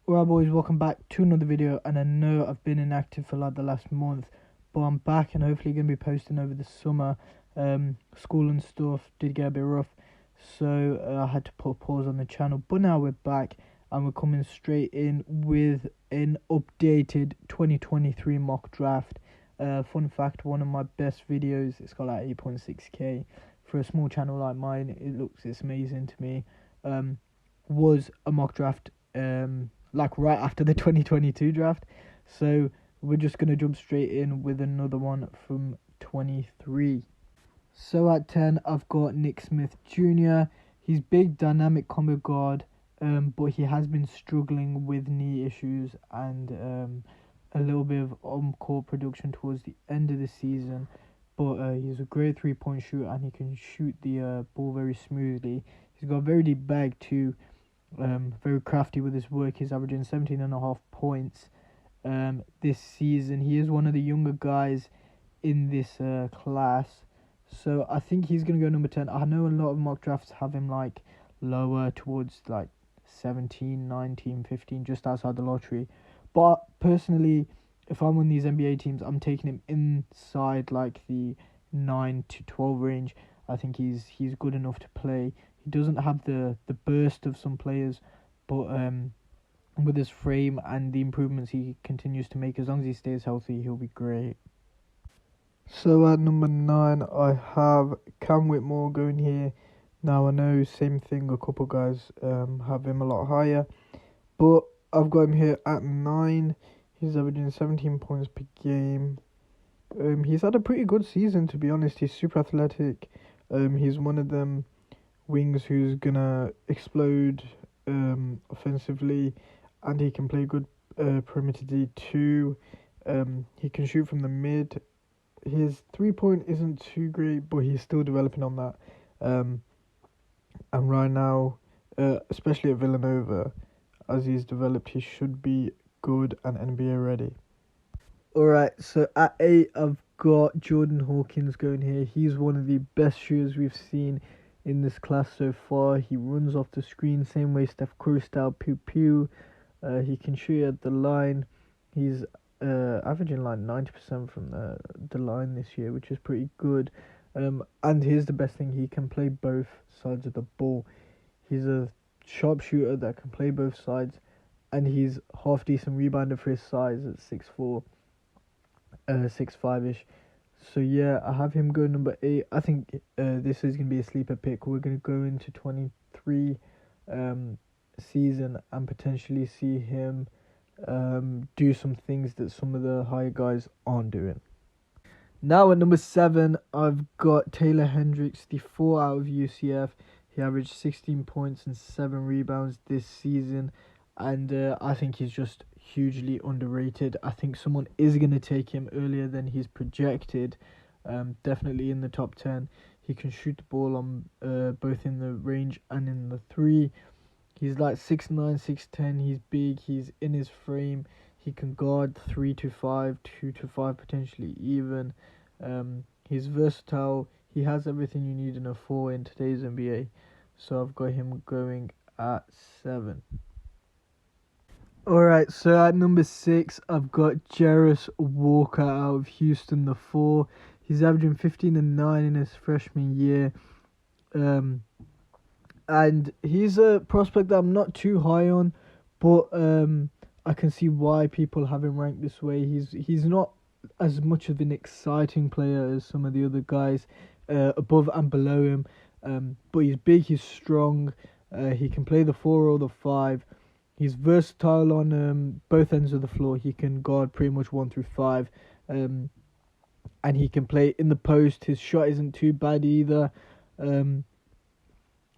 Alright boys, welcome back to another video, and I know I've been inactive for like the last month, but I'm back and hopefully going to be posting over the summer. School and stuff did get a bit rough, so I had to put a pause on the channel, but now we're back and we're coming straight in with an updated 2023 mock draft. Fun fact, one of my best videos, it's got like 8.6k. For a small channel like mine, it's amazing to me. Was a mock draft like right after the 2022 draft, so we're just going to jump straight in with another one from 23. So at 10 I've got Nick Smith Jr. He's big, dynamic combo guard, but he has been struggling with knee issues and a little bit of on-court production towards the end of the season, but he's a great three-point shooter and he can shoot the ball very smoothly. He's got a very deep bag too. Very crafty with his work. He's averaging 17.5 points this season. He is one of the younger guys in this class, so I think he's going to go number 10. I know a lot of mock drafts have him like lower towards like 17, 19, 15, just outside the lottery, but personally, if I'm on these NBA teams, I'm taking him inside like the 9 to 12 range. I think he's good enough to play. He doesn't have the burst of some players, but with his frame and the improvements he continues to make, as long as he stays healthy, he'll be great. So at number 9, I have Cam Whitmore going here. Now I know, same thing, a couple guys have him a lot higher, but I've got him here at 9. He's averaging 17 points per game. He's had a pretty good season, to be honest. He's super athletic. He's one of them wings who's gonna explode offensively, and he can play good perimeter D too. He can shoot from the mid. His 3-point isn't too great, but he's still developing on that. And right now, especially at Villanova, as he's developed, he should be good and NBA ready. Alright, so at 8 I've got Jordan Hawkins going here. He's one of the best shooters we've seen in this class so far. He runs off the screen, same way Steph Curry style, pew pew. He can shoot at the line. He's averaging like 90% from the line this year, which is pretty good. And here's the best thing, he can play both sides of the ball. He's a sharpshooter that can play both sides, and he's half decent rebounder for his size at 6'4", 6'5"-ish. So yeah, I have him go number 8. I think this is going to be a sleeper pick. We're going to go into 23 season and potentially see him do some things that some of the higher guys aren't doing. Now at number 7, I've got Taylor Hendricks, the 4 out of UCF. He averaged 16 points and 7 rebounds this season, and I think he's just hugely underrated. I think someone is going to take him earlier than he's projected. Definitely in the top 10. He can shoot the ball on both in the range and in the 3. He's like 6'9", 6'10". He's big. He's in his frame. He can guard 3 to 5, 2 to 5, potentially even. He's versatile. He has everything you need in a 4 in today's NBA. So I've got him going at 7. Alright, so at number 6, I've got Jarace Walker out of Houston, the 4. He's averaging 15 and 9 in his freshman year. And he's a prospect that I'm not too high on, but I can see why people have him ranked this way. He's not as much of an exciting player as some of the other guys above and below him. But he's big, he's strong. He can play the 4 or the 5. He's versatile on both ends of the floor. He can guard pretty much 1 through 5. And he can play in the post. His shot isn't too bad either.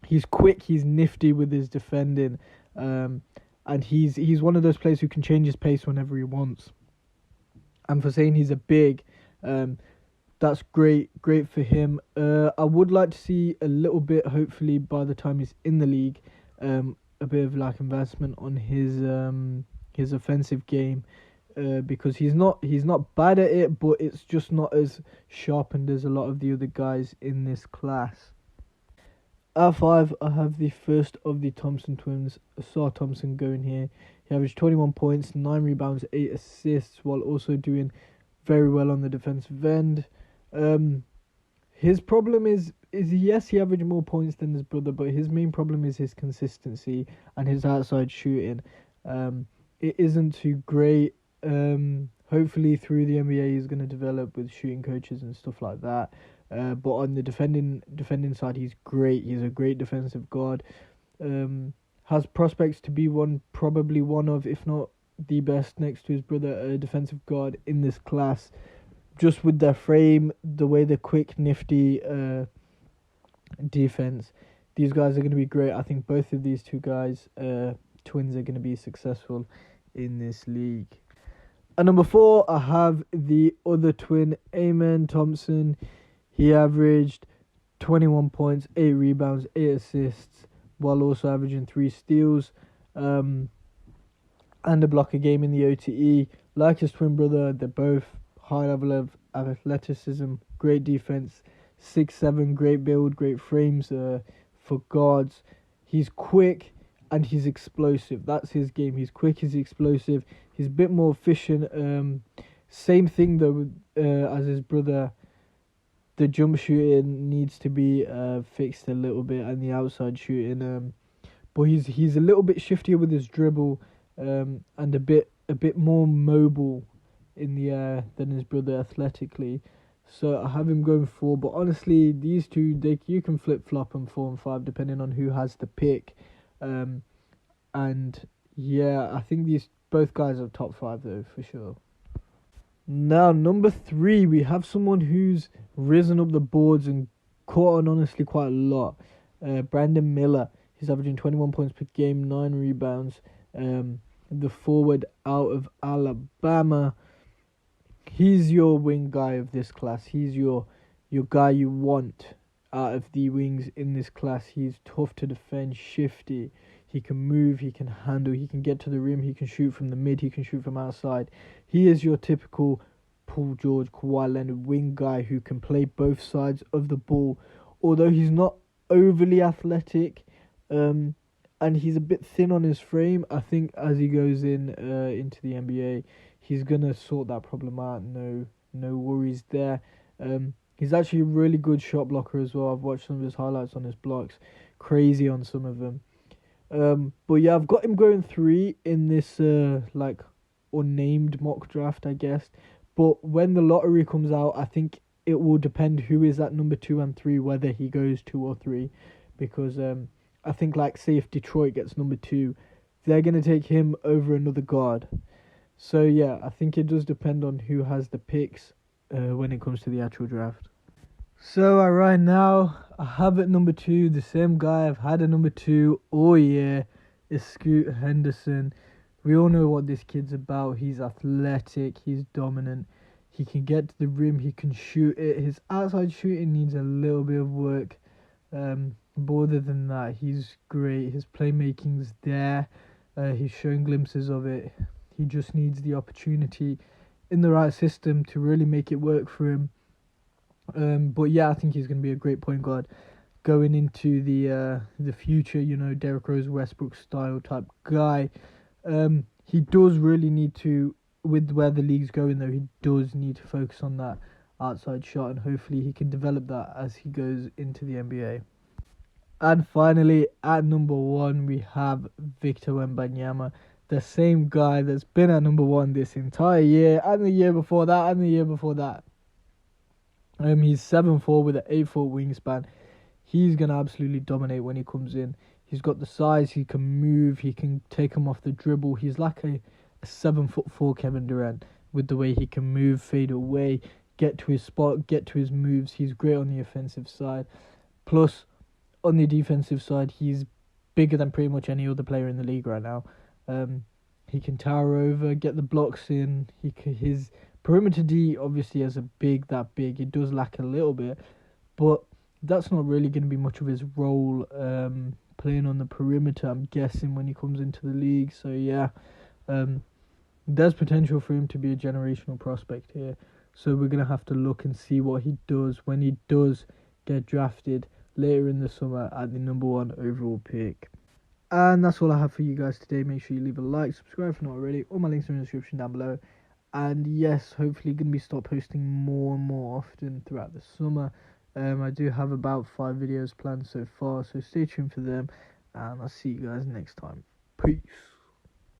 He's quick, he's nifty with his defending. And he's one of those players who can change his pace whenever he wants. And for saying he's a big, that's great for him. I would like to see a little bit, hopefully by the time he's in the league, a bit of like investment on his offensive game, because he's not bad at it, but it's just not as sharpened as a lot of the other guys in this class. At 5, I have the first of the Thompson twins, Thompson, going here. He averaged 21 points, 9 rebounds, 8 assists, while also doing very well on the defensive end. His problem is yes, he averaged more points than his brother, but his main problem is his consistency and his outside shooting. It isn't too great. Hopefully through the NBA he's going to develop with shooting coaches and stuff like that. But on the defending side, he's great. He's a great defensive guard. Has prospects to be probably one of, if not the best, next to his brother, defensive guard in this class. Just with their frame, the way they're quick, nifty defense, these guys are going to be great. I think both of these two guys, twins, are going to be successful in this league. At number 4, I have the other twin, Amen Thompson. He averaged 21 points, 8 rebounds, 8 assists, while also averaging 3 steals and a block a game in the OTE. Like his twin brother, they're both high level of athleticism, great defense, 6'7", great build, great frames for guards. He's quick and he's explosive. That's his game. He's quick, he's explosive. He's a bit more efficient. Same thing though as his brother. The jump shooting needs to be fixed a little bit, and the outside shooting. But he's a little bit shiftier with his dribble, and a bit more mobile in the air than his brother athletically. So I have him going 4. But honestly, these two, you can flip flop them 4 and 5 depending on who has the pick. And yeah, I think both guys are top 5 though for sure. Now, number 3, we have someone who's risen up the boards and caught on honestly quite a lot. Brandon Miller. He's averaging 21 points per game, 9 rebounds. The forward out of Alabama. He's your wing guy of this class. He's your guy you want out of the wings in this class. He's tough to defend, shifty. He can move, he can handle, he can get to the rim, he can shoot from the mid, he can shoot from outside. He is your typical Paul George, Kawhi Leonard wing guy who can play both sides of the ball. Although he's not overly athletic, and he's a bit thin on his frame, I think as he goes into the NBA, he's gonna sort that problem out. No worries there. He's actually a really good shot blocker as well. I've watched some of his highlights on his blocks. Crazy on some of them. But yeah, I've got him going 3 in this unnamed mock draft, I guess. But when the lottery comes out, I think it will depend who is at number 2 and 3, whether he goes 2 or 3. Because I think, say if Detroit gets number 2, they're going to take him over another guard. So yeah, I think it does depend on who has the picks when it comes to the actual draft. So right now, I have at number 2 the same guy I've had at number 2 all year, is Scoot Henderson. We all know what this kid's about. He's athletic, he's dominant, he can get to the rim, he can shoot it. His outside shooting needs a little bit of work, but other than that, he's great. His playmaking's there, he's showing glimpses of it. He just needs the opportunity in the right system to really make it work for him. But yeah, I think he's going to be a great point guard going into the future, Derrick Rose, Westbrook style type guy. He does really need to, with where the league's going though, he does need to focus on that outside shot, and hopefully he can develop that as he goes into the NBA. And finally, at number 1, we have Victor Wembanyama, the same guy that's been at number 1 this entire year, and the year before that, and the year before that. He's 7'4" with an 8-foot wingspan. He's going to absolutely dominate when he comes in. He's got the size, he can move, he can take him off the dribble. He's like a 7'4" Kevin Durant with the way he can move, fade away, get to his spot, get to his moves. He's great on the offensive side. Plus, on the defensive side, he's bigger than pretty much any other player in the league right now. He can tower over, get the blocks in. His perimeter D obviously has that big. It does lack a little bit, but that's not really going to be much of his role playing on the perimeter, I'm guessing, when he comes into the league. So yeah, there's potential for him to be a generational prospect here. So we're going to have to look and see what he does when he does get drafted later in the summer at the #1 overall pick. And that's all I have for you guys today. Make sure you leave a like, subscribe if not already. All my links are in the description down below. And yes, hopefully going to be start posting more and more often throughout the summer. I do have about 5 videos planned so far, so stay tuned for them. And I'll see you guys next time. Peace.